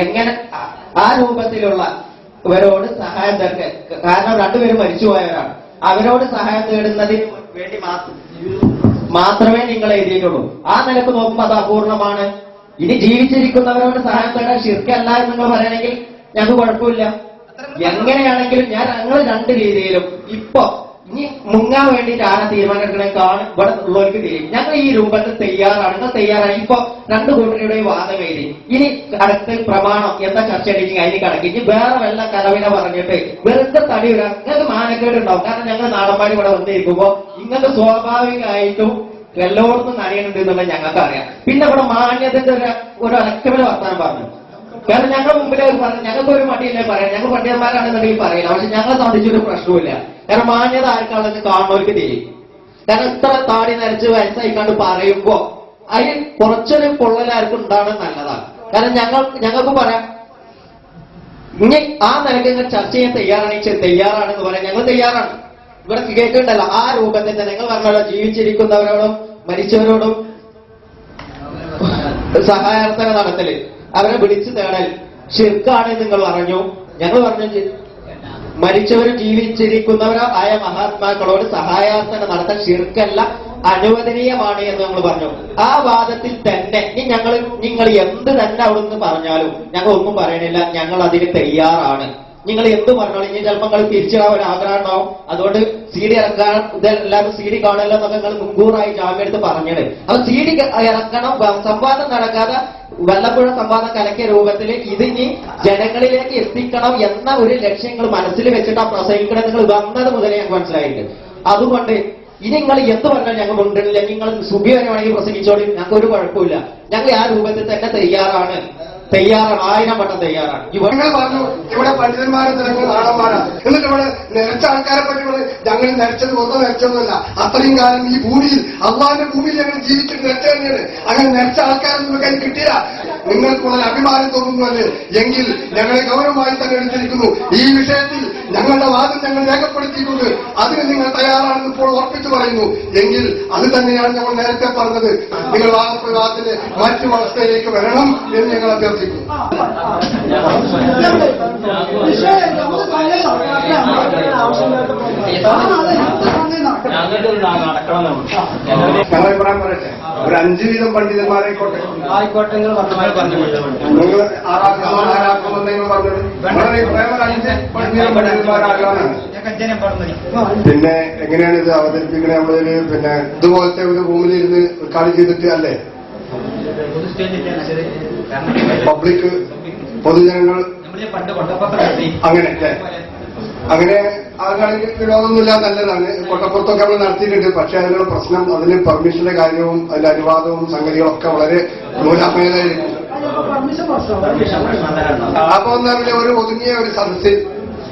എങ്ങനെ ആ രൂപത്തിലുള്ള ഇവരോട് സഹായം തേടുക. കാരണം രണ്ടുപേരും മരിച്ചുപോയവരാണ്. അവരോട് സഹായം തേടുന്നതിന് വേണ്ടി മാത്രമേ നിങ്ങൾ എഴുതിയിട്ടുള്ളൂ. ആ നിലക്ക് നോക്കുമ്പോൾ അത് അപൂർണമാണ്. ഇനി ജീവിച്ചിരിക്കുന്നവരോട് സഹായം തേടാൻ ശിർക്കല്ല എന്ന് നിങ്ങൾ പറയണമെങ്കിൽ ഞങ്ങൾക്ക് കുഴപ്പമില്ല. എങ്ങനെയാണെങ്കിലും ഞങ്ങൾ രണ്ട് രീതിയിലും ഇപ്പൊ ഇനി മുങ്ങാൻ വേണ്ടിയിട്ട് ആരെ തീരുമാനിക്കണേക്കാണ് ഇവിടെ ഉള്ളവർക്ക് തീരും. ഞങ്ങൾ ഈ രൂപത്തിൽ തയ്യാറാണ്. നിങ്ങൾ തയ്യാറാണ്. ഇപ്പൊ രണ്ടു കൂട്ടരുടെയും വാദം എഴുതി. ഇനി അടുത്ത പ്രമാണം എന്താ ചർച്ച ചെയ്തിരിക്കും അതിന് കണക്ക് ഇനി വേറെ വല്ല കലവിനെ പറഞ്ഞിട്ട് വെറുതെ തടി വരാം. നിങ്ങൾക്ക് മാനക്കേട് ഉണ്ടാവും. കാരണം ഞങ്ങൾ നാടന്മാർ ഇവിടെ വന്നിരിക്കുമ്പോ ഇങ്ങനത്തെ സ്വാഭാവികമായിട്ടും എല്ലായിടത്തും നനയുന്നുണ്ട് എന്നുള്ളത് ഞങ്ങൾക്ക് അറിയാം. പിന്നെ ഇവിടെ മാന്യത്തിന്റെ ഒരു അലക്കവല വർത്താനം പറഞ്ഞു. കാരണം ഞങ്ങളുടെ മുമ്പിൽ പറഞ്ഞു ഞങ്ങൾക്ക് ഒരു മടിയില്ലേ പറയാം. ഞങ്ങൾ പണ്ഡിതന്മാരാണെന്നുണ്ടെങ്കിൽ പറയില്ല. പക്ഷെ ഞങ്ങളെ സംബന്ധിച്ചൊരു പ്രശ്നവുമില്ല. കാരണം മാന്യത ആർക്കാണെന്ന് കാണുന്നവർക്ക് തിരിയും. കാരണം ഇത്ര താടി നരച്ച് വയസ്സായിക്കാണ്ട് പറയുമ്പോ അതിന് കുറച്ചൊരു പൊള്ളലാർക്കും ഉണ്ടാവണം നല്ലതാണ്. കാരണം ഞങ്ങൾക്ക് പറയാം ഇനി ആ നിലയ്ക്ക് നിങ്ങൾ ചർച്ച ചെയ്യാൻ തയ്യാറാണെന്ന് പറയാൻ ഞങ്ങൾ തയ്യാറാണ്. ഇവിടെ കേൾക്കണ്ടല്ലോ ആ രൂപത്തിൽ തന്നെ നിങ്ങൾ പറഞ്ഞല്ലോ ജീവിച്ചിരിക്കുന്നവരോടും മരിച്ചവരോടും സഹായാർത്ഥന നടത്തല്, അവരെ വിളിച്ചു തേടൽ ശിർക്കാണ് നിങ്ങൾ പറഞ്ഞു. ഞങ്ങൾ പറഞ്ഞു മരിച്ചവരും ജീവിച്ചിരിക്കുന്നവരോ ആയ മഹാത്മാക്കളോട് സഹായാർത്ഥന നടത്താൻ ശിർക്കല്ല, അനുവദനീയമാണ് എന്ന് നമ്മൾ പറഞ്ഞു. ആ വാദത്തിൽ തന്നെ നിങ്ങൾ എന്ത് തന്നെ അവിടുന്ന് പറഞ്ഞാലും ഞങ്ങൾ ഒന്നും പറയണില്ല. ഞങ്ങൾ അതിന് തയ്യാറാണ്. നിങ്ങൾ എന്ത് പറഞ്ഞോളൂ. ഇനി ചിലപ്പോൾ നിങ്ങൾ തിരിച്ചിടാൻ ഒരു ആഗ്രഹം ഉണ്ടാവും. അതുകൊണ്ട് CD ഇറക്കാൻ ഇതെല്ലാവരും CD കാണല്ലോ എന്നൊക്കെ നിങ്ങൾ മുൻകൂറായി ജാമ്യം എടുത്ത് പറഞ്ഞത്. അപ്പൊ CD ഇറക്കണം. സംവാദം നടക്കാതെ വല്ലപ്പുഴ സംവാദം കലക്കിയ രൂപത്തിൽ ഇതിനി ജനങ്ങളിലേക്ക് എത്തിക്കണം എന്ന ഒരു ലക്ഷ്യങ്ങൾ മനസ്സിൽ വെച്ചിട്ട് പ്രസംഗിക്കണം നിങ്ങൾ വന്നത് മുതലേ ഞങ്ങൾക്ക് മനസ്സിലായിട്ടുണ്ട്. അതുകൊണ്ട് ഇനി നിങ്ങൾ എന്ത് പറഞ്ഞാൽ ഞങ്ങൾ മുണ്ടില്ല. നിങ്ങൾ സുബി വരെ വേണമെങ്കിൽ പ്രസംഗിച്ചോളി. ഞങ്ങൾക്ക് ഒരു കുഴപ്പമില്ല. ഞങ്ങൾ ആ രൂപത്തിൽ തന്നെ തയ്യാറാണ്. 1000 വട്ടം തയ്യാറാണ്. നിങ്ങൾ പറഞ്ഞു ഇവിടെ പണ്ഡിതന്മാരെ ജനങ്ങൾ നാടന്മാരാണ്. എന്നിട്ട് ഇവിടെ നിരച്ച ആൾക്കാരെ പറ്റി ഞങ്ങൾ നിരച്ചത് ഒന്നും നിരച്ചൊന്നുമല്ല. അത്രയും കാലം ഈ ഭൂമിയിൽ അള്ളാന്റെ ഭൂമിയിൽ ഞങ്ങൾ ജീവിച്ചിട്ട് നിരച്ച തന്നെയാണ്. അങ്ങനെ നിരച്ച ആൾക്കാരൊന്നും കൈ കിട്ടില്ല. നിങ്ങൾക്ക് വളരെ അഭിമാനം തോന്നുന്നുവല്ലേ എങ്കിൽ ഞങ്ങളെ ഗൗരവമായി തന്നെ എടുത്തിരിക്കുന്നു. ഈ വിഷയത്തിൽ ഞങ്ങളുടെ വാദം ഞങ്ങൾ രേഖപ്പെടുത്തിയിട്ടുണ്ട്. അതിന് നിങ്ങൾ തയ്യാറാണെന്ന് ഇപ്പോൾ ഉറപ്പിച്ചു പറയുന്നു. എങ്കിൽ അത് തന്നെയാണ് ഞങ്ങൾ നേരത്തെ പറഞ്ഞത്. നിങ്ങൾ വാദപ്രവാദത്തിന്റെ മറ്റു അവസ്ഥയിലേക്ക് വരണം എന്ന് ഞങ്ങൾ അഭ്യർത്ഥിക്കുന്നു. ഞങ്ങൾ അഭിപ്രായം പറയട്ടെ. ഒരു 5 വീതം പണ്ഡിതന്മാരായിക്കോട്ടെ. നിങ്ങൾ ആരാക്കുമെന്നെങ്കിലും പറഞ്ഞത് നിങ്ങളുടെ അഭിപ്രായം 5 പണ്ഡിതന്മാരാകാനാണ്. പിന്നെ എങ്ങനെയാണ് ഇത് അവതരിപ്പിക്കണേ? നമ്മളൊരു പിന്നെ ഇതുപോലത്തെ ഒരു റൂമിലിരുന്ന് റെക്കോർഡ് ചെയ്തിട്ട് അല്ലേ പബ്ലിക് പൊതുജനങ്ങൾ അങ്ങനെ അല്ലേ? അങ്ങനെ ആകാണെങ്കിൽ വിരോധമൊന്നുമില്ല, നല്ലതാണ്. കൊട്ടപ്പുറത്തൊക്കെ നമ്മൾ നടത്തിയിട്ടുണ്ട്. പക്ഷെ അതിനുള്ള പ്രശ്നം അതിന് പെർമിഷന്റെ കാര്യവും അതിന്റെ അനുവാദവും സംഗതികളൊക്കെ വളരെ നൂലാമേലായിരിക്കും. അപ്പൊ ഒന്നാമത് ഒരു ഒതുങ്ങിയ ഒരു സദസ്സിൽ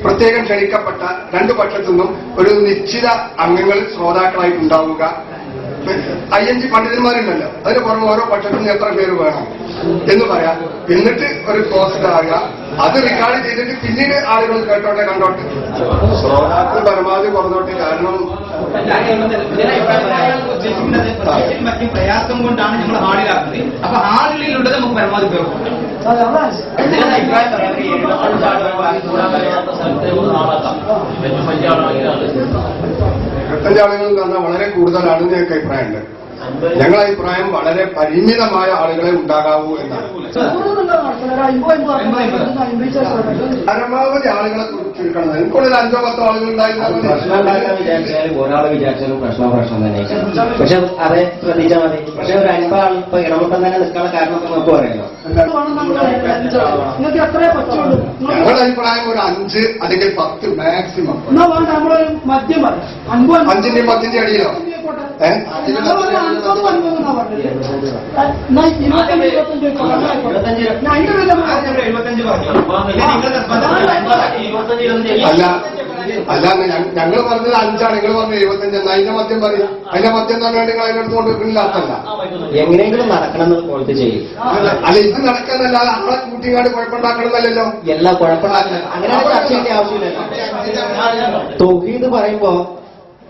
പ്രത്യേകം ക്ഷണിക്കപ്പെട്ട 2 പക്ഷത്തു നിന്നും ഒരു നിശ്ചിത അംഗങ്ങൾ ശ്രോതാക്കളായിട്ടുണ്ടാവുക. 5 പണ്ഡിതന്മാരുണ്ടല്ലോ, അതിന് പുറമെ ഓരോ പക്ഷത്തുനിന്ന് എത്ര പേര് വേണം എന്ന് പറയാം. എന്നിട്ട് ഒരു പോസ്റ്റ് ആകുക, അത് റെക്കോർഡ് ചെയ്തിട്ട് പിന്നീട് ആളുകൾ കേട്ടോട്ടെ കണ്ടോട്ടെ. ശ്രോതാക്കൾ പരമാവധി കുറഞ്ഞോട്ടെ. കാരണം മറ്റും പ്രയാസം കൊണ്ടാണ് നമ്മൾ ഹാളിലാക്കുന്നത്. അപ്പൊ ഹാളിലുള്ളത് നമുക്ക് പരമാവധി പേർക്കും 25 ആളുകൾ എന്ന് പറഞ്ഞാൽ വളരെ കൂടുതലാണെന്ന് ഞങ്ങൾക്ക് അഭിപ്രായമുണ്ട്. ഞങ്ങളുടെ അഭിപ്രായം വളരെ പരിമിതമായ ആളുകളെ ഉണ്ടാകാവൂ എന്നാണ്. പരമാവധി ആളുകളെ ചുരുക്കണം. എനിക്കൊരു 5-10 ആളുകൾ ഉണ്ടായിരുന്നാൽ ഒരാളെ വിചാരിച്ചാലും പ്രശ്നം തന്നെ. പക്ഷെ അതേ ശ്രദ്ധിച്ചാൽ മതി. പക്ഷെ ഒരു 50 ആൾ ഇപ്പൊ ഇടമുട്ടം തന്നെ നിൽക്കാനുള്ള കാരണം നമുക്ക് പറയാമല്ലോ. ഞങ്ങളുടെ അഭിപ്രായം ഒരു 5 അല്ലെങ്കിൽ 10 മാക്സിമം. 5ന്റെയും 10ന്റെയും അടിയിലോ? അല്ല ഞങ്ങൾ പറഞ്ഞത് 5 നിങ്ങൾ പറഞ്ഞത് 75. അതിന്റെ മദ്യം പറയും. അതിന്റെ മദ്യം എന്ന് പറഞ്ഞാൽ നിങ്ങൾ അതിനടുത്ത് കൊണ്ടുവരുന്നില്ല. അർത്ഥമല്ല, എങ്ങനെയെങ്കിലും നടക്കണം എന്ന് ചെയ്യും. അല്ല ഇത് നടക്കാന്നല്ലാതെ ആളെ കൂട്ടിങ്ങാട് കുഴപ്പമുണ്ടാക്കണമെന്നല്ലോ. എല്ലാം കുഴപ്പമുണ്ടാക്കണം. അങ്ങനെ ചർച്ച ചെയ്യേണ്ട ആവശ്യമില്ലല്ലോ. തൗഹീദ് പറയുമ്പോ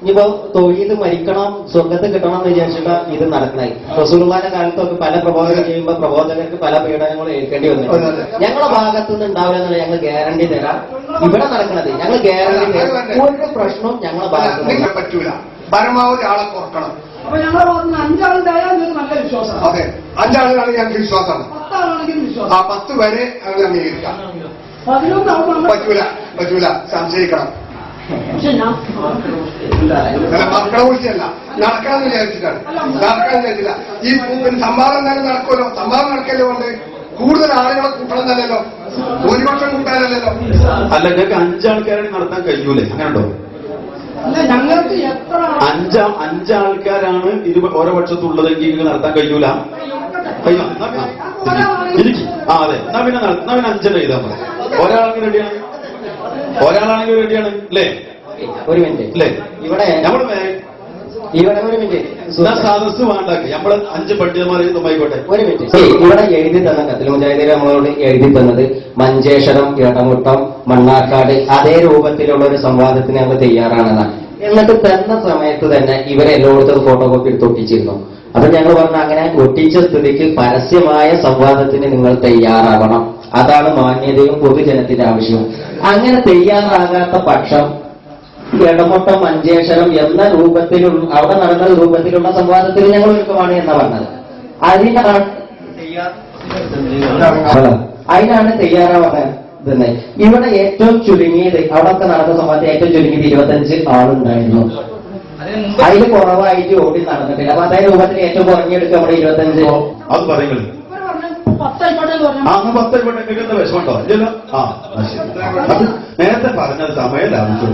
ഇനിയിപ്പോ തൊഴിൽ മരിക്കണം സ്വർഗത്ത് കിട്ടണം എന്ന് വിചാരിച്ചിട്ട് ഇത് നടക്കണായി. റസൂലുള്ളാഹിന്റെ കാലത്തൊക്കെ പല പ്രബോധനം ചെയ്യുമ്പോൾ പ്രബോധകർക്ക് പല പീഡനങ്ങളും ഏൽക്കേണ്ടി വന്നിട്ടുണ്ട്. ഞങ്ങളുടെ ഭാഗത്തു നിന്ന് ഉണ്ടാവില്ല എന്നുള്ള ഞങ്ങൾ ഗ്യാരണ്ടി തരാം. ഇവിടെ നടക്കണത് ഞങ്ങൾ ഗ്യാരണ്ടി തരാം. ഒരു പ്രശ്നവും ഞങ്ങളുടെ ഭാഗത്ത് നിങ്ങൾ പറ്റൂല. പരമാവധി ആളെ കുറക്കണം. അപ്പൊ ഞങ്ങളെ ഭാഗത്ത് 5 ആളുണ്ടായാൽ നല്ല വിശ്വാസമാണ്. അതെ, 5 ആളുകളാണ് ഞങ്ങൾക്ക് വിശ്വാസമാണ്. 10 ആളാണെങ്കിലും വിശ്വാസം. 10 വരെ ഞങ്ങൾ അംഗീകരിക്കാം. 11 ആവുമ്പോൾ പറ്റൂല, സംശയിക്കണം. പക്ഷെ ഞാൻ മക്കളെ കുറിച്ചല്ല, നടക്കാന്ന് വിചാരിച്ചിട്ടാണ്. നടക്കാന്ന് വിചാരിച്ചില്ല. ഈ സംവാദം തന്നെ നടക്കുമല്ലോ. സംവാദം നടക്കല്ലോ കൊണ്ട് കൂടുതൽ ആളുകളെ കൂട്ടണം തന്നെയല്ലോ, ഭൂരിപക്ഷം കൂട്ടാനല്ലല്ലോ. അല്ല, നിങ്ങൾക്ക് 5 ആൾക്കാരെ നടത്താൻ കഴിയൂലേ? അങ്ങനെ ഉണ്ടോ? അല്ല, ഞങ്ങൾക്ക് എത്ര 5 ആൾക്കാരാണ് ഓരോ പക്ഷത്തുള്ളതെങ്കിൽ നിങ്ങൾക്ക് നടത്താൻ കഴിയൂല. കഴിയോ? ഇരിക്കും. അതെ, എന്നാ പിന്നെ 5 എഴുതാൻ പറയാം. ഒരാളാണെങ്കിൽ റെഡിയാണ്, ഒരാളാണെങ്കിൽ റെഡിയാണ് അല്ലേ? ഒരു മിനിറ്റ് അല്ലേ? ഇവിടെ നമ്മള് ഒരു മിനിറ്റ് സദസ് വേണ്ടാക്കി നമ്മള് 5 പണ്ഡിതന്മാരെ തുമ്പായിക്കോട്ടെ. ഒരു മിനിറ്റ്. ഇവിടെ എഴുതി തന്ന കത്തിൽ മുജാഹിദീൻ നമ്മളോട് എഴുതി തന്നത് മഞ്ചേശ്വരം, ഇടമുട്ടം, മണ്ണാർക്കാട് അതേ രൂപത്തിലുള്ള ഒരു സംവാദത്തിന് ഞങ്ങൾ തയ്യാറാണെന്നാണ്. എന്നിട്ട് തന്ന സമയത്ത് തന്നെ ഇവരെ എല്ലായിടത്തും ഫോട്ടോ കോപ്പി എടുത്ത് ഒട്ടിച്ചിരുന്നു. അപ്പൊ ഞങ്ങൾ പറഞ്ഞ അങ്ങനെ ഒട്ടിച്ച സ്ഥിതിക്ക് പരസ്യമായ സംവാദത്തിന് നിങ്ങൾ തയ്യാറാവണം. അതാണ് മാന്യതയും പൊതുജനത്തിന്റെ ആവശ്യവും. അങ്ങനെ തയ്യാറാകാത്ത പക്ഷം ഇടമുട്ടം, മഞ്ചേശ്വരം എന്ന രൂപത്തിലുള്ള അവിടെ നടന്ന രൂപത്തിലുള്ള സംവാദത്തിന് ഞങ്ങൾ ഒരുക്കമാണ് എന്നാ പറഞ്ഞത്. അതിനാണ് തയ്യാറാവുന്നത്. ഇവിടെ ഏറ്റവും ചുരുങ്ങിയത് അവിടെയൊക്കെ നടന്ന സംവാദത്തിൽ ഏറ്റവും ചുരുങ്ങിയത് 25 ആളുണ്ടായിരുന്നു. അതിൽ കുറവായിട്ട് ഓടി നടന്നിട്ടില്ല. അപ്പൊ അതേ രൂപത്തിൽ ഏറ്റവും കുറഞ്ഞെടുക്കുക നമ്മുടെ 25. അത് പറയുന്നത് 10 ആയിക്കോട്ടെ എന്ന് പറഞ്ഞു. 10 ആയിക്കോട്ടെ. നിങ്ങൾക്ക് വിഷമമുണ്ടോ? ഇല്ലല്ലോ. അത് നേരത്തെ പറഞ്ഞത് സമയം ലാഭിച്ചു.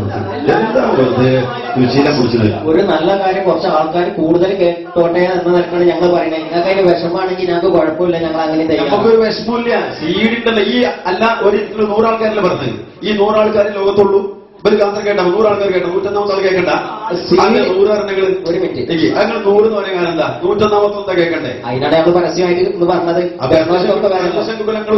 എന്താ വെറുതെ രുചിയിലെ കുറിച്ചത്? ഒരു നല്ല കാര്യം കുറച്ച് ആൾക്കാർ കൂടുതൽ കേട്ടോട്ടെ എന്ന നിലക്കാണ് ഞങ്ങൾ പറയുന്നത്. നിങ്ങൾക്ക് അതിന് വിഷമാണെങ്കിൽ ഞങ്ങൾക്ക് കുഴപ്പമില്ല, ഞങ്ങൾ അങ്ങനെ നമുക്കൊരു വിഷമമില്ല. സീഡിട്ടല്ല ഈ അല്ല. ഒരു 100 ആൾക്കാരല്ലേ പറഞ്ഞത്? ഈ 100 ആൾക്കാരെ ലോകത്തുള്ളൂ. ഒരു കാന്തർ കേട്ടോ, 100 ആൾക്കാർ കേട്ടോ, 101 കേൾക്കണ്ട. 100 എണ്ണങ്ങൾ ഒരു മിനിറ്റ്. അങ്ങനെ 100 എന്ന് പറയാൻ എന്താ 101 കേൾക്കണ്ടേ? അതിനാണ് ഞങ്ങൾ പരസ്യമായിട്ട് ഇന്ന് പറഞ്ഞത്.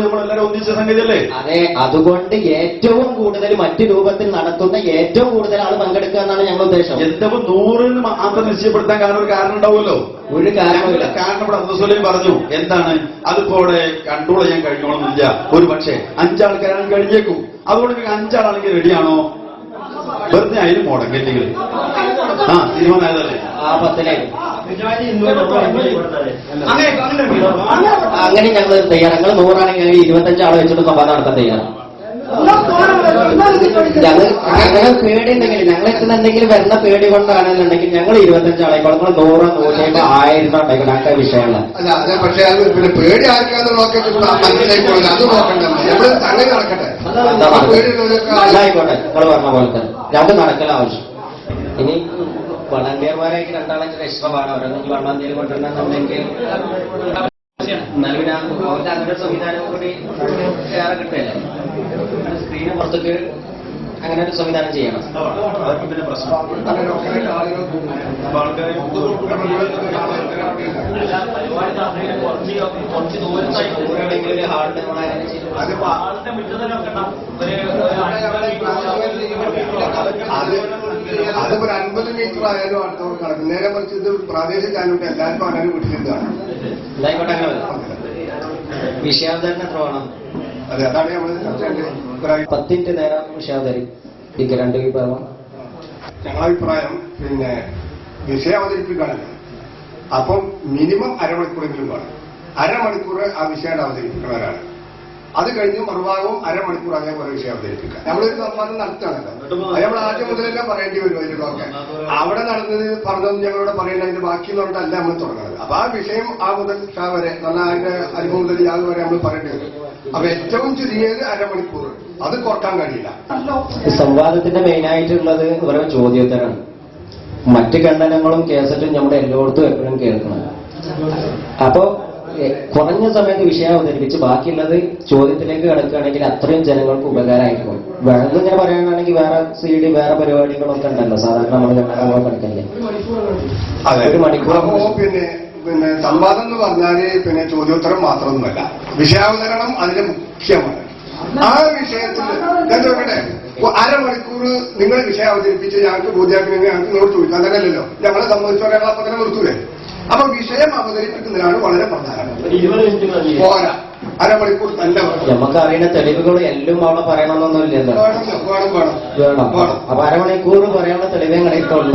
നമ്മളെല്ലാരും ഒന്നിച്ച സംഗതിയല്ലേ? അതെ, അതുകൊണ്ട് ഏറ്റവും കൂടുതൽ മറ്റു രൂപത്തിൽ നടത്തുന്ന ഏറ്റവും കൂടുതൽ ആൾ പങ്കെടുക്കുക എന്നാണ് ഞങ്ങളുടെ ഉദ്ദേശം. എന്തപ്പോ 100 മാത്രം നിശ്ചയപ്പെടുത്താൻ കാരണം ഒരു കാരണം ഉണ്ടാവുമല്ലോ. ഒരു കാരണമില്ല. കാരണം ഇവിടെ അബ്ദുസ്വലീം പറഞ്ഞു എന്താണ് അതിപ്പോ അവിടെ കൺട്രോൾ ചെയ്യാൻ കഴിഞ്ഞോളന്നില്ല. ഒരു പക്ഷേ 5 ആൾക്കാരാണ് കഴിഞ്ഞേക്കും. അതുകൊണ്ട് 5 ആളാണെങ്കിൽ റെഡിയാണോ? വെറുതെ അതിന് മുടങ്ങല്ലെങ്കിൽ തീരുമാനമായതല്ലേ? ആ 10 അങ്ങനെ ഞങ്ങൾ തയ്യാറ്. ഞങ്ങൾ 100 ആണെങ്കിൽ 25 ആളെ വെച്ചിട്ട് സംവാദം നടത്താൻ തയ്യാറാണ്. ഞങ്ങൾ പേടിയുണ്ടെങ്കിൽ ഞങ്ങൾ എത്തുന്ന എന്തെങ്കിലും വരുന്ന പേടി കൊണ്ടാണെന്നുണ്ടെങ്കിൽ ഞങ്ങൾ 25 ആളായിക്കോളും. 100, 100, 1000 ആയിക്കോട്ടെ. ആ വിഷയങ്ങളാണ്. അല്ല അതെ, പക്ഷെ അത് പിന്നെ പേടി ആർക്കാന്ന് നോക്കിയിട്ട് മനസ്സിലായിക്കോളൂ. അത് നോക്കണ്ട, നമ്മള് സംഗതി നടക്കട്ടെ. ആയിക്കോട്ടെ, നിങ്ങൾ പറഞ്ഞ പോലെ തന്നെ ഞങ്ങൾക്ക് നടക്കൽ ആവശ്യം. ഇനി വളണ്ടിയർമാരായിട്ട് 2 ആളെ ഇഷ്ടമാണ്. അവരെന്തെങ്കിലും വെള്ളം എന്തെങ്കിലും കൊണ്ടുവരണമെന്നുണ്ടെങ്കിൽ എന്നാലും അവർക്ക് അങ്ങനെ ഒരു സംവിധാനം കൂടി ഏറെ കിട്ടില്ല. സ്ക്രീന് പുറത്തേക്ക് അങ്ങനെ ഒരു സംവിധാനം ചെയ്യണം. അവർക്ക് പിന്നെ പ്രശ്നം ഹാളിൽ അതിപ്പോ 50 മീറ്റർ ആയാലും അടുത്തോട് കണക്കും. നേരെ മറിച്ച് ഇത് പ്രാദേശിക ചാനലിട്ട് എല്ലാവർക്കും അങ്ങനെ വിട്ടിരുന്നതാണ്. എന്തായിക്കോട്ടെ. അങ്ങനെ വിഷയാവതരണം എത്ര വേണം? അതെ, അതാണ് നമ്മൾ ചർച്ച ചെയ്യേണ്ടത്. 10 മിനിറ്റ് നേരം വിഷയാവതരിപ്പിക്കുക 2 വിഭാഗം. ഞങ്ങളഭിപ്രായം പിന്നെ വിഷയം അവതരിപ്പിക്കുകയാണല്ലോ, അപ്പം മിനിമം അരമണിക്കൂറെങ്കിലും വേണം. അരമണിക്കൂർ ആ വിഷയം അവതരിപ്പിക്കുന്നവരാണ്. അത് കഴിഞ്ഞ് മറുഭാഗവും അരമണിക്കൂർ അതേപോലെ വിഷയം അവതരിപ്പിക്കുക. നമ്മളൊരു സംവാദം നടത്തുകയാണല്ലോ. അത് നമ്മൾ ആദ്യം മുതലെല്ലാം പറയേണ്ടി വരും. അതിലൊക്കെ അവിടെ നടന്നത് പറഞ്ഞത് ഞങ്ങളോട് പറയുന്നതിന്റെ ബാക്കി എന്നുകൊണ്ടല്ല നമ്മൾ തുടങ്ങുന്നത്. അപ്പൊ ആ വിഷയം ആ മുതൽ ഷാ വരെ നല്ല അതിന്റെ അനുഭവം മുതൽ യാത് വരെ നമ്മൾ പറയേണ്ടി വരും. അപ്പൊ ഏറ്റവും ചുരുങ്ങിയത് അരമണിക്കൂർ, അത് കുറക്കാൻ കഴിയില്ല. സംവാദത്തിന്റെ മെയിനായിട്ടുള്ളത് ഓരോ ചോദ്യോത്തരാണ്. മറ്റ് ഖണ്ഡനങ്ങളും കേസറ്റും നമ്മുടെ എല്ലായിടത്തും എപ്പോഴും കേൾക്കണം. അപ്പോ കുറഞ്ഞ സമയത്ത് വിഷയം അവതരിപ്പിച്ച് ബാക്കിയുള്ളത് ചോദ്യത്തിലേക്ക് കിടക്കുകയാണെങ്കിൽ അത്രയും ജനങ്ങൾക്ക് ഉപകാരമായിരിക്കും. ഇങ്ങനെ പറയാനാണെങ്കിൽ വേറെ CD വേറെ പരിപാടികളൊക്കെ ഉണ്ടല്ലോ സാധാരണ നമ്മൾ ഖണ്ഡനങ്ങളൊക്കെ കിടക്കല്ലേ. ഒരു മണിക്കൂർ. പിന്നെ സംവാദം എന്ന് പറഞ്ഞാല് പിന്നെ ചോദ്യോത്തരം മാത്രമൊന്നുമല്ല, വിഷയാവതരണം അതിന് മുഖ്യമാണ്. ആ വിഷയത്തിൽ ഞാൻ ചോദിക്കട്ടെ, അരമണിക്കൂർ നിങ്ങൾ വിഷയം അവതരിപ്പിച്ച് ഞങ്ങൾക്ക് ബോധ്യാക്കണമെങ്കിൽ ഞങ്ങൾക്ക് നിങ്ങളോട് ചോദിക്കാൻ തന്നെയല്ലോ. ഞങ്ങളെ സംബന്ധിച്ചോടെ ഞങ്ങൾ അപ്പൊ തന്നെ നിർത്തൂലേ. അപ്പൊ വിഷയം അവതരിപ്പിക്കുന്നതിനാണ് വളരെ പ്രധാനം. പോരാ, അരമണിക്കൂർ തന്നെ നമുക്ക് അറിയുന്ന തെളിവുകൾ എല്ലാം അവിടെ പറയണമെന്നൊന്നുമില്ലല്ലോ. വേണം. അപ്പൊ അരമണിക്കൂർ പറയാനുള്ള തെളിവേ കിടയിട്ടുള്ളൂ.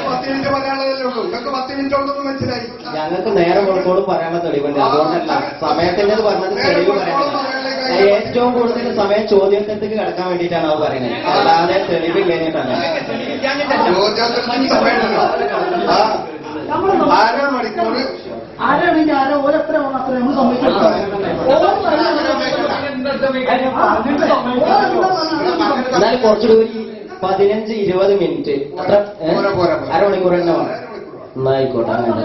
10 മിനിറ്റ് പറയാനുള്ളതല്ലേ ഉള്ളൂ. നിങ്ങൾക്ക് 10 മിനിറ്റ് ഉള്ളതെന്ന് മനസ്സിലായി. ഞങ്ങൾക്ക് നേരം കൊടുത്തോട് പറയാനുള്ള തെളിവുണ്ട്. അതുകൊണ്ടല്ല സമയത്തിന്റെ പറഞ്ഞത് തെളിവ് പറയാനില്ല. ഏറ്റവും കൂടുതൽ സമയം ചോദ്യത്തിലേക്ക് കിടക്കാൻ വേണ്ടിയിട്ടാണ് അത് പറയുന്നത്, അല്ലാതെ തെളിവ് കഴിഞ്ഞിട്ടല്ല. അരമണിക്കൂർ ആരാണെങ്കിൽ ആരോ ഓരോത്ര അത്ര നമ്മൾ എന്നാലും കുറച്ചുകൂടി 15-20 മിനിറ്റ് അത്ര അരമണിക്കൂർ തന്നെ വേണം. എന്നായിക്കോട്ടെ അങ്ങനെ.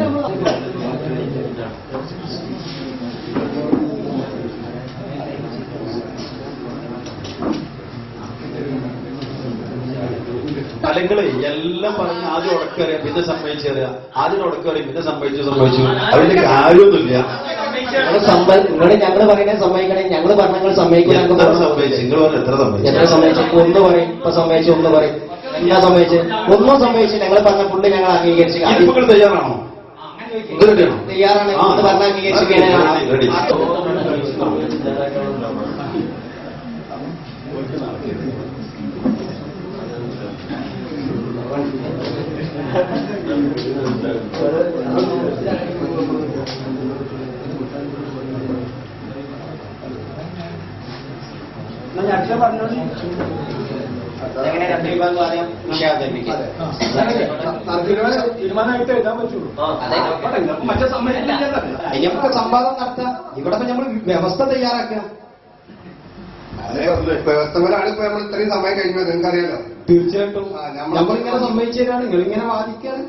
തലങ്ങളെ എല്ലാം പറഞ്ഞ് ആദ്യം ഉടക്കറിയാം, പിന്നെ സമ്മതിച്ചറിയാം, ആദ്യം ഉടക്കറിയാം, പിന്നെ സമ്മതിച്ചു. അതിന്റെ കാര്യമൊന്നുമില്ല. നിങ്ങൾ ഞങ്ങൾ പറയുന്നത് സമ്മതിക്കണേ, ഞങ്ങൾ പറഞ്ഞങ്ങൾ സമ്മതിക്കില്ല. സമ്മതിച്ചു നിങ്ങൾ പറഞ്ഞ എത്ര സമ്മതിച്ചു? ഒന്ന് പറയും. ഇപ്പൊ സമ്മതിച്ചു. ഒന്ന് പറയും. എന്താ സമ്മതിച്ച്? ഒന്നും സമ്മതിച്ചു. ഞങ്ങൾ പറഞ്ഞ പുള്ളി ഞങ്ങൾ അംഗീകരിച്ചു. നിങ്ങൾ തയ്യാറാണോ? തയ്യാറാണ്. പറഞ്ഞ അംഗീകരിച്ചു. റെഡി. എങ്ങനെ രണ്ട് വിഭാഗം ആദ്യം വിഷയം അവതരിപ്പിക്കാം. തീരുമാനമായിട്ട് എഴുതാൻ പറ്റുള്ളൂ. മറ്റേ സമ്മതിക്കില്ല. നമുക്ക് സംവാദം നടത്താം. ഇവിടെ നമ്മൾ വ്യവസ്ഥ തയ്യാറാക്കുക. വ്യവസ്ഥകളാണ് ഇപ്പൊ നമ്മൾ ഇത്രയും സമയം കഴിഞ്ഞത് നിങ്ങൾക്കറിയാലോ. തീർച്ചയായിട്ടും നമ്മളിങ്ങനെ സമ്മതിച്ചു തരാണ്, നിങ്ങളിങ്ങനെ വാദിക്കാണ്.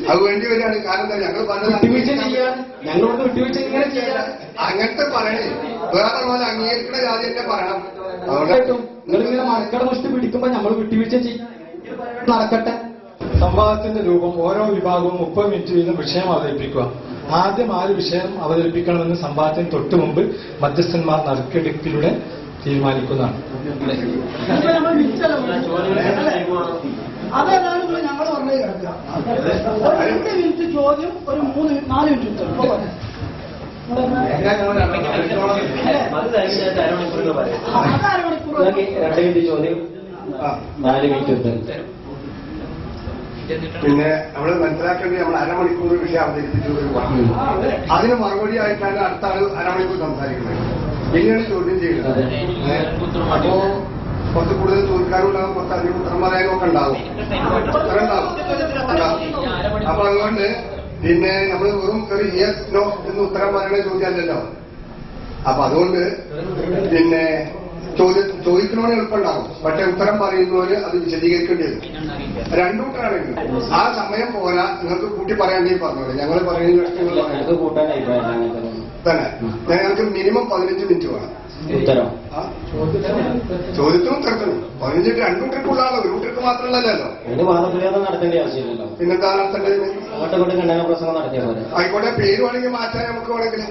അത് വേണ്ടി വരികയാണ്. കാരണം എന്താ, ഞങ്ങൾ വിട്ടുവീഴ്ച ചെയ്യാണ്, ഞങ്ങളോട് വിട്ടുവീഴ്ച ഇങ്ങനെ ചെയ്യാൻ അങ്ങനത്തെ പറയണേ. വേറെ പോലെ അംഗീകരിക്കുന്ന ജാതി തന്നെ പറയണം. അതുകൊണ്ടായിട്ടും നിങ്ങളിങ്ങനെ മക്കളെ മുഷ്ടി പിടിക്കുമ്പോ നമ്മൾ വിട്ടുവീഴ്ച ചെയ്യും. നടക്കട്ടെ. സംവാദത്തിന്റെ രൂപം ഓരോ വിഭാഗവും 30 മിനിറ്റ് വീതം വിഷയം അവതരിപ്പിക്കുക. ആദ്യം ആര് വിഷയം അവതരിപ്പിക്കണമെന്ന് സംവാദത്തിന് തൊട്ടു മുമ്പ് മധ്യസ്ഥന്മാർ നറുക്കെടുപ്പിലൂടെ തീരുമാനിക്കുന്നതാണ്. അതേതാണ് ഞങ്ങൾ പറഞ്ഞു കിടക്കുക. 2 മിനിറ്റ് ചോദ്യം, ഒരു 3-4 മിനിറ്റ് ഉത്തരം. അരമണിക്കൂർ 2 മിനിറ്റ് ചോദ്യം, 4 മിനിറ്റ് ഉത്തരം. പിന്നെ നമ്മൾ മനസ്സിലാക്കേണ്ടത് നമ്മൾ അരമണിക്കൂർ വിഷയം അവതരിപ്പിച്ചു. അതിന് മറുപടി ആയിട്ടാണ് അടുത്ത ആൾ അരമണിക്കൂർ സംസാരിക്കുന്നത്. പിന്നെയാണ് ചോദ്യം ചെയ്യുന്നത്. അപ്പോ കുറച്ച് കൂടുതൽ ചോദിക്കാനുണ്ടാകും, കുറച്ച് അധികം ഉത്തരം പറയാനും ഒക്കെ ഉണ്ടാവും. അപ്പൊ അതുകൊണ്ട് പിന്നെ നമ്മൾ വെറും ഒരു യെസ് നോ എന്ന് ഉത്തരം പറയണ ചോദ്യമല്ലല്ലോ. അപ്പൊ അതുകൊണ്ട് പിന്നെ ചോദിക്കണമെന്ന് എളുപ്പമുണ്ടാകും. പക്ഷെ ഉത്തരം പറയുന്നവര് അത് വിശദീകരിക്കേണ്ടി വരും. 2 കൂട്ടരാണെങ്കിൽ ആ സമയം പോരാ. നിങ്ങൾക്ക് കൂട്ടി പറയാണ്ടെങ്കിൽ പറഞ്ഞോളൂ. ഞങ്ങൾ പറയുന്ന തന്നെ ഞങ്ങൾക്ക് മിനിമം 15 മിനിറ്റ് വേണം. ചോദ്യത്തിനും ഉത്തരത്തിനും 15 മിനിറ്റ് 2 ട്രിപ്പുള്ളാണല്ലോ. ഒരു ട്രിപ്പ് മാത്രമല്ലല്ലോ. നടത്തേണ്ട ആവശ്യമില്ലല്ലോ. പിന്നെന്താ നടത്തേണ്ടത്? ആയിക്കോട്ടെ, പേര് വേണമെങ്കിൽ മാറ്റാൻ നമുക്ക് വേണമെങ്കിൽ.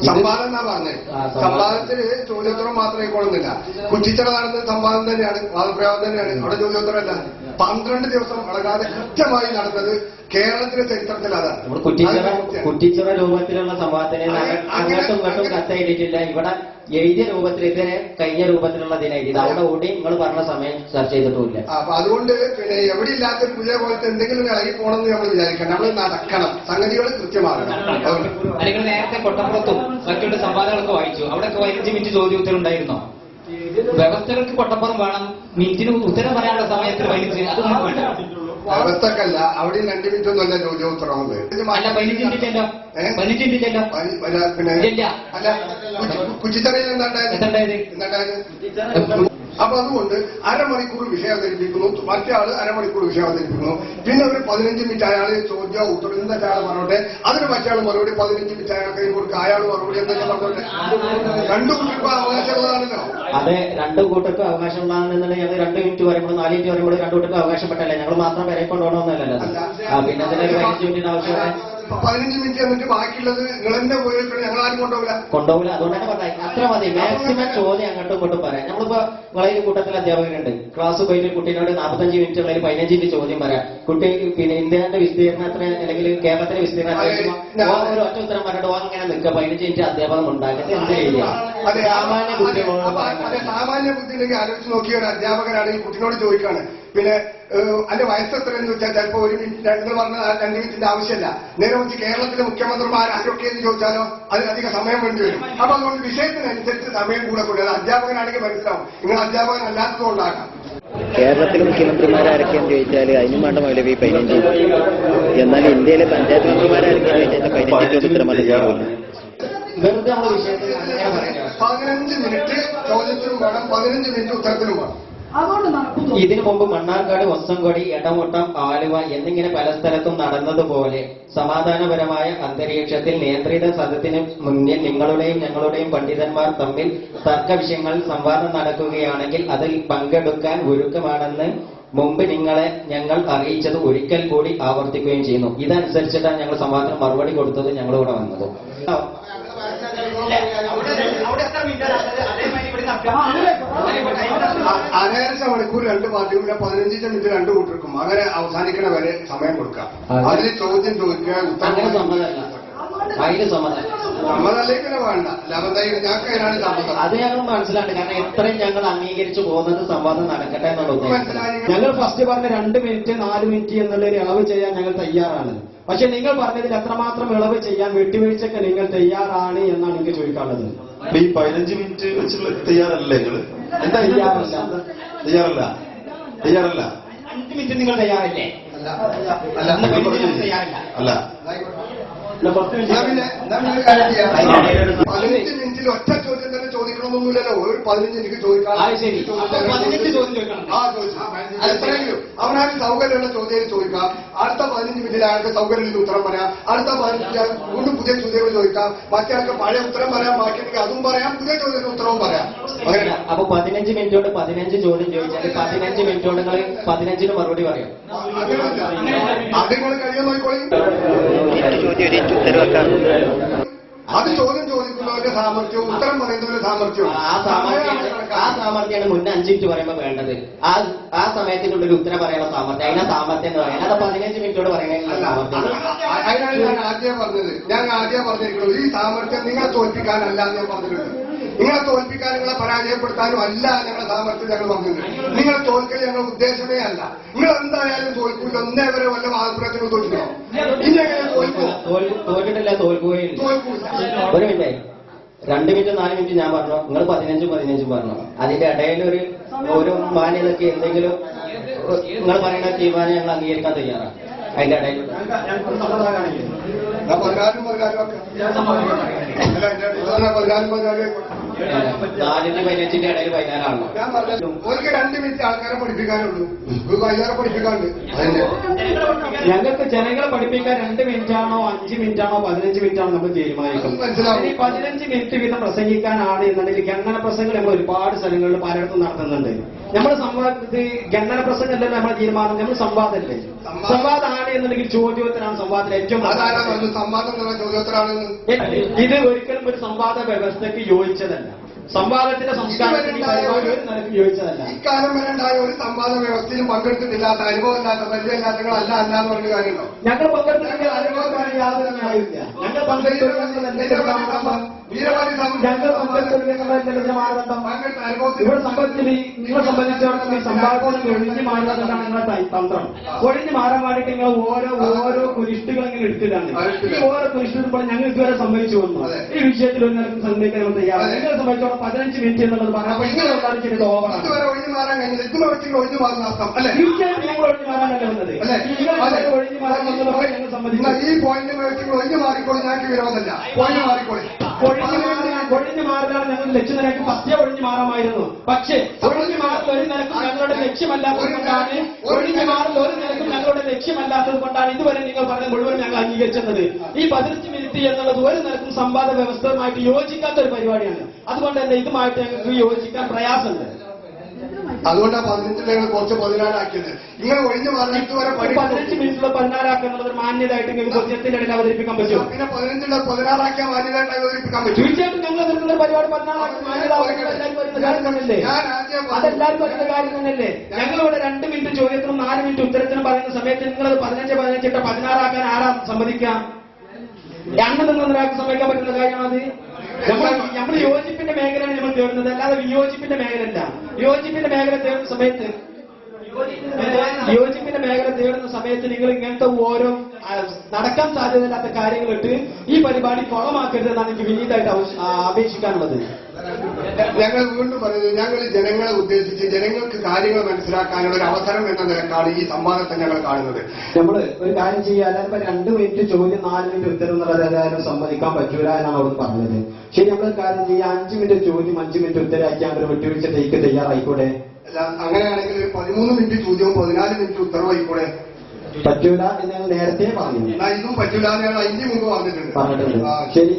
സംവാദം എന്നാ പറഞ്ഞത്. സംവാദത്തിന് ചോദ്യോത്തരം മാത്രമേ കൊള്ളുന്നില്ല. കുറ്റിച്ചറ നടന്നത് സംവാദം തന്നെയാണ്, വാദപ്രയോഗം തന്നെയാണ്. അവിടെ ചോദ്യോത്തരമല്ല. 12 ദിവസം അടങ്ങാതെ കൃത്യമായി നടന്നത് കേരളത്തിലെ ചരിത്രത്തിൽ അതാണ്. കുറ്റിച്ചിറ രൂപത്തിലുള്ള സംവാദത്തിന് അങ്ങോട്ടും ഇങ്ങോട്ടും കത്തെഴുതിയിട്ടില്ല. ഇവിടെ എഴുതിയ രൂപത്തിൽ ഇതിനെ കഴിഞ്ഞ രൂപത്തിലുള്ള ഇതിനെഴുതി. അവിടെ കൂടി നിങ്ങൾ പറഞ്ഞ സമയം ചർച്ച ചെയ്തിട്ടുമില്ല. അപ്പൊ അതുകൊണ്ട് പിന്നെ എവിടെ ഇല്ലാത്തൊരു പുതിയ പോലത്തെ എന്തെങ്കിലും ഇറങ്ങി പോകണമെന്ന് നമ്മൾ വിചാരിക്കണം. നമ്മൾ നടക്കണം, സംഗതികൾ കൃത്യമാകണം. അല്ലെങ്കിൽ നേരത്തെ കൊട്ടപ്പുറത്തും മറ്റുള്ള സംവാദങ്ങളൊക്കെ വായിച്ചു. അവിടെ 15 മിനിറ്റ് ചോദ്യോത്തരം ഉണ്ടായിരുന്നോ? വ്യവസ്ഥകൾക്ക് കൊട്ടപ്പുറം വേണം, മിനിറ്റിന് ഉത്തരം പറയാനുള്ള സമയത്തിൽ 15 അത് നമുക്ക് വേണ്ട. വ്യവസ്ഥക്കല്ല, അവിടെ 2 മിനിറ്റ് ഒന്നുമല്ല ചോദ്യോത്തരമുണ്ട്. അല്ല 15 മിനിറ്റല്ലോ. 15 മിനിറ്റല്ലോ. പിന്നെ അല്ല, കുറ്റിച്ചറയിൽ എന്താണ്ടായത്? അപ്പൊ അതുകൊണ്ട് അരമണിക്കൂർ വിഷയം അവതരിപ്പിക്കുന്നു, മറ്റേ ആള് അരമണിക്കൂർ വിഷയം അവതരിപ്പിക്കുന്നു. പിന്നെ ഒരു 15 മിനിറ്റ് അയാള് ചോദ്യം ഉത്തരം എന്താ അയാൾ പറഞ്ഞോട്ടെ. അതിന് മറ്റേ മറുപടി 15 മിനിറ്റ് അയാൾ കൈ കൊടുക്കുക. അയാൾ മറുപടി എന്തൊക്കെ പറഞ്ഞോട്ടെ. 2 കൂട്ടർക്കും അവകാശമുള്ളതാണല്ലോ. അതെ, 2 കൂട്ടർക്കും അവകാശമുള്ളതാണെന്നുണ്ടെങ്കിൽ ഞങ്ങൾ 2 മിനിറ്റ് വരുമ്പോൾ 4 മിനിറ്റ് വരുമ്പോൾ 2 കൂട്ടർക്കും അവകാശപ്പെട്ടല്ലേ. ഞങ്ങൾ മാത്രം വരെ കൊണ്ടുപോകണമെന്നല്ലല്ലോ. പിന്നെ അതിനൊരു 15 മിനിറ്റിന് ആവശ്യമാണ്. 15 മിനിറ്റ് എന്നിട്ട് ബാക്കിയുള്ളത് നിങ്ങൾ തന്നെ പോയിട്ട് ഞങ്ങൾ ആരും കൊണ്ടുപോകില്ല. അതുകൊണ്ട് തന്നെ പറഞ്ഞാൽ അത്ര മതി. മാക്സിമം ചോദ്യം അങ്ങോട്ടും ഇങ്ങോട്ടും പറയാം. നമ്മളിപ്പോ നിങ്ങളെ കൂട്ടത്തിൽ അധ്യാപകരുണ്ട്, ക്ലാസ് പോയിട്ട് കുട്ടീനോട് 45 മിനിറ്റ് ഉള്ള 15 മിനിറ്റ് ചോദ്യം പറയാം. കുട്ടി പിന്നെ ഇന്ത്യയുടെ വിസ്തീർണം എത്ര, അല്ലെങ്കിൽ കേരളത്തിന്റെ വിസ്തീർണം ഒരു ഒറ്റ ഉത്തരം പറഞ്ഞിട്ട് അങ്ങനെ നിൽക്കുക. 15 മിനിറ്റ് അധ്യാപകം ഉണ്ടാക്കിയത് എന്ത് ചെയ്യുക? സാമാന്യ ബുദ്ധിയോട് സാമാന്യ ബുദ്ധി ഉണ്ടെങ്കിൽ ആലോചിച്ച് നോക്കിയ ഒരു അധ്യാപകനാണ് ഈ കുട്ടിനോട് ചോദിക്കാണ്, പിന്നെ അതിന്റെ വയസ്സ് എത്രയെന്ന് വെച്ചാൽ ചിലപ്പോൾ 1 മിനിറ്റ് നിങ്ങൾ പറഞ്ഞ 2 മിനിറ്റിന്റെ ആവശ്യമില്ല. നേരെ വെച്ച് കേരളത്തിലെ മുഖ്യമന്ത്രിമാർ ആരൊക്കെ എന്ന് ചോദിച്ചാലോ അതിലധികം സമയം വേണ്ടി വരും. അപ്പൊ അതുകൊണ്ട് വിഷയത്തിനനുസരിച്ച് സമയം കൂടെ കൂടി. അധ്യാപകനാണെങ്കിൽ മനസ്സിലാവും, നിങ്ങൾ അധ്യാപകൻ അല്ലാത്തതുകൊണ്ടാകാം. കേരളത്തിലെ മുഖ്യമന്ത്രിമാരാരൊക്കെയെന്ന് ചോദിച്ചാൽ അതിനും വേണ്ട മൗലവി 15, എന്നാൽ ഇന്ത്യയിലെ പഞ്ചായത്ത് മെമ്പർമാരാരൊക്കെയെന്ന് ചോദിച്ചാൽ 15 ഉത്തരം മനസ്സിലാവില്ല. വെറുതെ നമ്മൾ വിഷയത്തിൽ അങ്ങനെ പറയാം. 15 മിനിറ്റ് ചോദ്യത്തിനും വേണം, 15 മിനിറ്റ് ഉത്തരത്തിനും വേണം. അതുകൊണ്ട് നടക്കുന്നു. ഇതിനു മുമ്പ് മണ്ണാർക്കാട്, ഒസങ്കോടി, എടമുട്ടം, ആലുവ എന്നിങ്ങനെ പല സ്ഥലത്തും നടന്നതുപോലെ സമാധാനപരമായ അന്തരീക്ഷത്തിൽ നിയന്ത്രിത സദസ്സിന് മുന്നിൽ നിങ്ങളുടെയും ഞങ്ങളുടെയും പണ്ഡിതന്മാർ തമ്മിൽ തർക്ക വിഷയങ്ങളിൽ സംവാദം നടക്കുകയാണെങ്കിൽ അതിൽ പങ്കെടുക്കാൻ ഒരുക്കമാണെന്ന് മുമ്പ് നിങ്ങളെ ഞങ്ങൾ അറിയിച്ചത് ഒരിക്കൽ കൂടി ആവർത്തിക്കുകയും ചെയ്യുന്നു. ഇതനുസരിച്ചിട്ടാണ് ഞങ്ങൾ സംവാദത്തിന് മറുപടി കൊടുത്തത്, ഞങ്ങളിവിടെ വന്നത്. അരയരച്ച മണിക്കൂർ 2 പാർട്ടിയും 15 മിനിറ്റ് 2 കൂട്ടർക്കും അങ്ങനെ അവസാനിക്കണ വരെ സമയം കൊടുക്കാം. അതിൽ ചോദ്യം ചോദിക്കുക, അങ്ങനെ സമ്മതമല്ല, അതിന് സമ്മതമല്ല. സമ്മതമല്ലെങ്കിൽ വേണ്ട. ഞങ്ങൾക്ക് അതിനാണ് സമ്മതം. അത് ഞങ്ങൾ മനസ്സിലാണ്. കാരണം എത്രയും ഞങ്ങൾ അംഗീകരിച്ചു പോകുന്നത് സംവാദം നടക്കട്ടെ എന്നുള്ളത്. ഞങ്ങൾ ഫസ്റ്റ് പറഞ്ഞ 2 മിനിറ്റ് 4 മിനിറ്റ് എന്നുള്ള ഒരു ഇളവ് ചെയ്യാൻ ഞങ്ങൾ തയ്യാറാണ്. പക്ഷെ നിങ്ങൾ പറഞ്ഞതിൽ എത്രമാത്രം ഇളവ് ചെയ്യാൻ വിട്ടുവീഴ്ചക്ക് നിങ്ങൾ തയ്യാറാണ് എന്നാണ് എനിക്ക് ചോദിക്കാനുള്ളത്. ഈ 15 മിനിറ്റ് വെച്ചുള്ള തയ്യാറല്ലേ നിങ്ങൾ? എന്താ തയ്യാറല്ല? 5 മിനിറ്റ് നിങ്ങൾ തയ്യാറല്ലേ? അല്ല 15 മിനിറ്റിൽ ഒറ്റ ചോദ്യം തന്നെ ചോദിക്കണമെന്നൊന്നുമില്ലല്ലോ. ഒരു 15 എനിക്ക് ചോദിക്കാം. എത്രയെങ്കിലും അവനാണ് സൗകര്യമുള്ള ചോദ്യം ചോദിക്കാം. അടുത്ത 15 മിനിറ്റിൽ അയാൾക്ക് സൗകര്യത്തിൽ ഉത്തരം പറയാം. അടുത്ത 15 മിനിറ്റ് വീണ്ടും പുതിയ ചോദ്യങ്ങൾ ചോദിക്കാം. മറ്റേ പഴയ ഉത്തരം പറയാം, ബാക്കിയുണ്ടെങ്കിൽ അതും പറയാം, പുതിയ ചോദ്യത്തിന് ഉത്തരവും പറയാം. അപ്പൊ 15 മിനിറ്റോട് 15 ചോദ്യം ചോദിച്ചാൽ 15 മിനിറ്റോട് നിങ്ങൾ 15ന് മറുപടി പറയാം. അത് നിങ്ങൾ കഴിയാൻ നോക്കിക്കോളി. അത് ചോദ്യം ചോദിക്കുന്നവരുടെ സാമർഥ്യവും ഉത്തരം പറയുന്നവരുടെ സാമർഥ്യവും ആ സാമർഥ്യമാണ് മുന്നേ 5 മിനിറ്റ് പറയുമ്പോൾ വേണ്ടത്. ആ സമയത്തിനുള്ളിൽ ഉത്തരം പറയാനുള്ള സാമർഥ്യം, അതിനാ സാമർഥ്യം എന്ന് പറയാം. അത് 15 മിനിറ്റോട് പറയണമെങ്കിൽ സാമർഥ്യം. അതിനാണ് ഞാൻ ആദ്യം പറഞ്ഞത്. ഞാൻ ആദ്യം പറഞ്ഞിരിക്കുന്നത് ഈ സാമർഥ്യം നിങ്ങളെ തോൽപ്പിക്കാനല്ല ഞാൻ പറഞ്ഞിട്ടുണ്ട്. നിങ്ങളെ തോൽപ്പിക്കാൻ, നിങ്ങളെ പരാജയപ്പെടുത്താനും അല്ല ഞങ്ങളുടെ സാമർഥ്യം ഞങ്ങൾ പറഞ്ഞിട്ടുണ്ട്. നിങ്ങളെ തോൽക്കൽ ഞങ്ങളുടെ ഉദ്ദേശമേ അല്ല. നിങ്ങൾ എന്തായാലും തോൽക്കൂല. ഒന്നേ വരെ വല്ല മാതൃപ്രത്തിന് തോൽക്കണോ? ഇനി എങ്ങനെ തോൽക്കും? തോറ്റിട്ടില്ല, തോൽക്കുകയില്ല. ഒരു മിനിറ്റ് 2 മിനിറ്റ് 4 മിനിറ്റ് ഞാൻ പറഞ്ഞു, നിങ്ങൾ 15 പറഞ്ഞു. അതിന്റെ ഇടയിൽ ഒരു മാന്യതയ്ക്ക് എന്തെങ്കിലും നിങ്ങൾ പറയുന്ന തീരുമാനം ഞങ്ങൾ അംഗീകരിക്കാൻ തയ്യാറാണ്. അതിന്റെ ഇടയിൽ നാലിന് 15ന്റെ ഇടയിൽ 16 ആണല്ലോ. ഞാൻ പറഞ്ഞു ഒരു 2 മിനിറ്റ് ആൾക്കാരെ പഠിപ്പിക്കാനുള്ളൂ, 5 പഠിപ്പിക്കാനുണ്ട്. ഞങ്ങൾക്ക് ജനങ്ങളെ പഠിപ്പിക്കാൻ 2 മിനിറ്റ് ആണോ 5 മിനിറ്റ് ആണോ 15 മിനിറ്റ് ആണോ നമ്മൾ തീരുമാനിക്കും. 15 മിനിറ്റ് വീതം പ്രസംഗിക്കാനാണ് എന്നുണ്ടെങ്കിൽ ഗണ്ണന പ്രസംഗങ്ങൾ നമ്മൾ ഒരുപാട് സ്ഥലങ്ങളിൽ പലയിടത്തും നടത്തുന്നുണ്ട്. നമ്മുടെ ഗണ്ണന പ്രസംഗമല്ലേ നമ്മുടെ തീരുമാനം, നമ്മൾ സംവാദമല്ലേ. സംവാദമാണ് എന്നുണ്ടെങ്കിൽ ചോദ്യോത്തരാണ് സംവാദത്തിൽ ഏറ്റവും ഇത് ഒരിക്കലും ഒരു സംവാദ വ്യവസ്ഥയ്ക്ക് യോജിച്ചതല്ല. സംവാദത്തിന്റെ സംസ്കാരത്തിന് യോജിച്ചതല്ല. ഇക്കാലം വരെ ഉണ്ടായ ഒരു സംവാദ വ്യവസ്ഥയിലും പങ്കെടുത്തിട്ടില്ലാത്ത, അനുഭവമില്ലാത്ത, പരിചയമില്ലാത്തങ്ങളല്ല അല്ലാന്ന് പറഞ്ഞ കാര്യമല്ലോ. ഞങ്ങൾ പങ്കെടുത്തിട്ടുണ്ടെങ്കിൽ അനുഭവമാണ് യാതൊരു ന്യായമില്ല. ഞങ്ങൾ പങ്കെടുത്തിട്ടുണ്ടെങ്കിൽ ഇവിടെ സംബന്ധിച്ച് നിങ്ങളെ സംബന്ധിച്ചിടത്തോളം സംവാദത്തിന് ഒഴിഞ്ഞു മാറുന്നതാണ് നിങ്ങളുടെ തന്ത്രം. ഒഴിഞ്ഞു മാറാൻ വേണ്ടിയിട്ട് നിങ്ങൾ ഓരോ കുരിഷ്ടുകൾ ഇങ്ങനെ എടുത്തിട്ടാണ്. ഈ ഓരോ കുരിഷ്ടുമ്പോൾ ഞങ്ങൾ ഇതുവരെ സംഭവിച്ചു വന്നു. ഈ വിഷയത്തിൽ ഒരു നിലക്കും സമ്മതിക്കാൻ നമ്മൾ തയ്യാറാണ്. നിങ്ങളെ സംബന്ധിച്ചോളം 15 മിനിറ്റ് എന്നുള്ളത് പറഞ്ഞാൽ നിങ്ങൾ ചെയ്തത് ഓവറാണ്. ഒഴിഞ്ഞു മാറാൻ കഴിഞ്ഞില്ല. ഇതുവരെ ഒഴിഞ്ഞു മാറുന്ന അർത്ഥം അല്ലെ? തീർച്ചയായും ഞങ്ങൾ ഒഴിഞ്ഞു മാറാനല്ല വന്നത്. ഒഴിഞ്ഞു മാറാൻ വന്നതൊക്കെ ഞങ്ങൾ സംബന്ധിച്ചു. ഈ പോയിന്റ് ഒഴിഞ്ഞു മാറിക്കോളി. ഞങ്ങൾക്ക് വിരോധമല്ല. ഒഴിഞ്ഞു മാറിക്കോളി. ഒഴിഞ്ഞു മാറിലാണ് ഞങ്ങൾ ലക്ഷ്യം നിലക്ക് പത്തേ ഒഴിഞ്ഞു മാറാമായിരുന്നു. പക്ഷേ ഒഴിഞ്ഞു മാറൽ ഒരു നിലക്കും ഞങ്ങളുടെ ലക്ഷ്യമല്ലാത്തത് കൊണ്ടാണ് ഇതുവരെ നിങ്ങൾ പറഞ്ഞ മുഴുവൻ ഞങ്ങൾ അംഗീകരിച്ചത്. ഈ 15 മിനിറ്റ് എന്നുള്ളത് ഒരു നിലക്കും സംവാദ വ്യവസ്ഥയുമായിട്ട് യോജിക്കാത്ത ഒരു പരിപാടിയാണ്. അതുകൊണ്ട് തന്നെ ഇതുമായിട്ട് ഞങ്ങൾക്ക് യോജിക്കാൻ പ്രയാസമുണ്ട്. അതുകൊണ്ടാണ് 15 ഞങ്ങൾ കുറച്ച് 16 ആക്കിയത്. നിങ്ങൾ ഒഴിഞ്ഞു മാറി ഇതുവരെ 15 മിനിറ്റുള്ള 16 ആക്കുന്നത് മാന്യതായിട്ട് നിങ്ങൾക്ക് ചോദ്യത്തിന്റെ ഇടയിൽ അവതരിപ്പിക്കാൻ പറ്റും. പിന്നെ 15 16 ആക്കിയാൽ മാന്യതായിട്ട് അവതരിപ്പിക്കാൻ പറ്റും. തീർച്ചയായിട്ടും ഞങ്ങൾ എതിർക്കുന്ന പരിപാടി 16 ആക്കി മാന്യത വരുന്ന കാര്യം തന്നെയല്ലേ? അതെല്ലാവരും വരുന്ന കാര്യം തന്നെയല്ലേ? ഞങ്ങളിവിടെ 2 മിനിറ്റ് ചോദ്യത്തിനും 4 മിനിറ്റ് ഉത്തരത്തിനും പറയുന്ന സമയത്ത് നിങ്ങളത് 15 ഇട്ട് 16 ആക്കാൻ ആരാ സമ്മതിക്കാം? രണ്ടു നിന്നൊരാൾക്ക് സമ്മതിക്കാൻ പറ്റുന്ന കാര്യമാണത്. നമ്മൾ യോജിപ്പിന്റെ മേഖലയാണ് നമ്മൾ തേടുന്നത്, അല്ലാതെ വിയോജിപ്പിന്റെ മേഖലയല്ല. യോജിപ്പിന്റെ മേഖല തേടുന്ന സമയത്ത് നിങ്ങൾ ഇങ്ങനത്തെ ഓരോ നടക്കാൻ സാധ്യതയില്ലാത്ത കാര്യങ്ങളിട്ട് ഈ പരിപാടി കുളമാക്കരുതെന്നാണ് എനിക്ക് വിനീതമായിട്ട് അപേക്ഷിക്കാനുള്ളത്. ഞങ്ങൾ വീണ്ടും പറയുന്നത്, ഞങ്ങൾ ജനങ്ങളെ ഉദ്ദേശിച്ച് ജനങ്ങൾക്ക് കാര്യങ്ങൾ മനസ്സിലാക്കാനുള്ള ഒരു അവസരം എന്ന നിലക്കാണ് ഈ സംവാദത്തെ ഞങ്ങൾ കാണുന്നത്. നമ്മൾ ഒരു കാര്യം ചെയ്യുക, അല്ലാതെ 2 മിനിറ്റ് ചോദ്യം 4 മിനിറ്റ് ഉത്തരം എന്നുള്ളത് ഏതായാലും സമ്മതിക്കാൻ പറ്റൂല എന്നാണ് അവിടെ പറഞ്ഞത്. ശരി, നമ്മൾ കാര്യം ചെയ്യുക, 5 മിനിറ്റ് ചോദ്യം 5 മിനിറ്റ് ഉത്തരമാക്കി അങ്ങനെ വിട്ടുവീഴ്ച ടേക്ക് തയ്യാറായിക്കൂടെ? അങ്ങനെയാണെങ്കിൽ 13 മിനിറ്റ് ചോദ്യവും 14 മിനിറ്റ് ഉത്തരവും ആയിക്കൂടെ? പറ്റൂല എന്ന് ഞങ്ങൾ നേരത്തെ പറഞ്ഞു. ഇതും പറ്റൂല എന്ന് ഞങ്ങൾ 5 മുമ്പ് പറഞ്ഞിട്ടുണ്ട്. ശരി,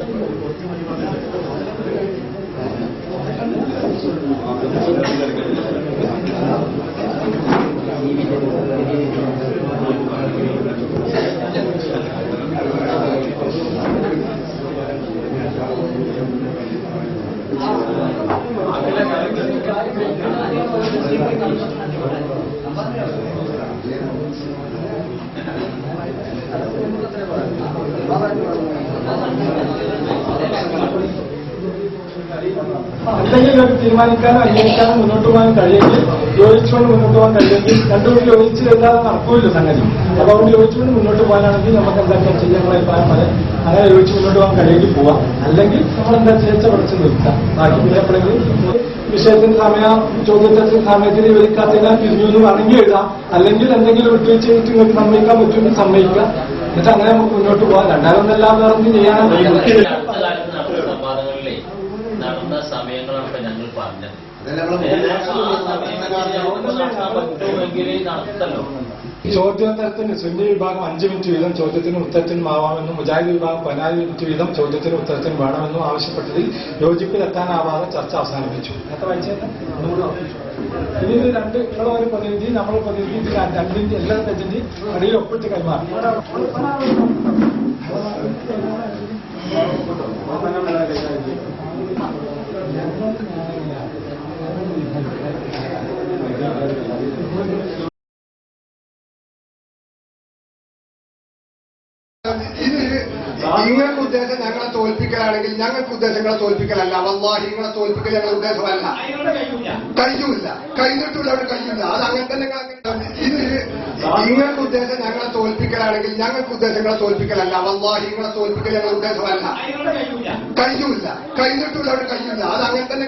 എന്തെങ്കിലും തീരുമാനിക്കാനോ അന്വേഷിക്കാനോ മുന്നോട്ട് പോകാൻ കഴിയെങ്കിൽ, യോജിച്ചുകൊണ്ട് മുന്നോട്ട് പോകാൻ കഴിയെങ്കിൽ, രണ്ടുപേരും യോജിച്ച് എല്ലാതെ നടക്കൂല്ലോ സംഗതി. അപ്പൊ അവിടെ യോജിച്ചുകൊണ്ട് മുന്നോട്ട് പോകാനാണെങ്കിൽ നമുക്ക് എന്താക്കാൻ ചെയ്യാനുള്ള അഭിപ്രായം പറയാം. അങ്ങനെ യോജിച്ച് മുന്നോട്ട് പോകാൻ കഴിയെങ്കിൽ പോവാം, അല്ലെങ്കിൽ നമ്മളെന്താ ചേച്ച പഠിച്ച് നിർത്താം. ബാക്കി പിന്നെ എപ്പോഴെങ്കിലും വിഷയത്തിന് ചോദ്യത്തിന് സമയത്തിന് യോജിക്കാത്തതിനാൽ പിരിഞ്ഞു എന്ന് വേണമെങ്കിൽ എഴുതാം, അല്ലെങ്കിൽ എന്തെങ്കിലും വിട്ടുവീഴ്ച ചെയ്തിട്ട് നിങ്ങൾക്ക് സമ്മതിക്കാൻ പറ്റുമെങ്കിൽ സമ്മതിക്കാം. എന്നിട്ട് അങ്ങനെ നമുക്ക് മുന്നോട്ട് പോകാം. രണ്ടാമതെല്ലാം വേറെ ചെയ്യാനാണ് നടന്ന സമയങ്ങളാണ് ഞങ്ങൾ പറഞ്ഞത്. ചോദ്യോത്തരത്തിന് സുന്നി വിഭാഗം 5 മിനിറ്റ് വീതം ചോദ്യത്തിനും ഉത്തരത്തിനും ആവാമെന്നും മുജാഹിദ് വിഭാഗം 14 മിനിറ്റ് വീതം ചോദ്യത്തിനും ഉത്തരത്തിനും വേണമെന്നും ആവശ്യപ്പെട്ടതിൽ യോജിപ്പിലെത്താനാവാതെ ചർച്ച അവസാനിപ്പിച്ചു. ഇനി ഇത് നിങ്ങളൊരു പ്രതിനിധി, നമ്മൾ പ്രതിനിധി, രണ്ടിന്റെ എല്ലാ പ്രതിനിധി അടിയിൽ ഒപ്പിട്ട് കൈമാറി. നിങ്ങൾക്ക് ഉദ്ദേശം ഞങ്ങളെ തോൽപ്പിക്കലാണെങ്കിൽ ഞങ്ങൾക്ക് ഉദ്ദേശങ്ങളെ തോൽപ്പിക്കലല്ല. വല്ലാഹി നിങ്ങളെ തോൽപ്പിക്കൽ ഞങ്ങളുടെ ഉദ്ദേശമല്ല. കഴിയൂല, കഴിഞ്ഞിട്ടില്ല, അവിടെ കഴിയില്ല. അത് അങ്ങനെ തന്നെ. നിങ്ങൾക്ക് ഉദ്ദേശം ഞങ്ങളെ തോൽപ്പിക്കലാണെങ്കിൽ ഞങ്ങൾക്ക് ഉദ്ദേശങ്ങളെ തോൽപ്പിക്കലല്ല. വല്ലാഹി നിങ്ങളെ തോൽപ്പിക്കൽ ഞങ്ങളുടെ ഉദ്ദേശമല്ല. കഴിയൂല, കഴിഞ്ഞിട്ടില്ല, അവിടെ കഴിയില്ല. അത് അങ്ങനെ തന്നെ.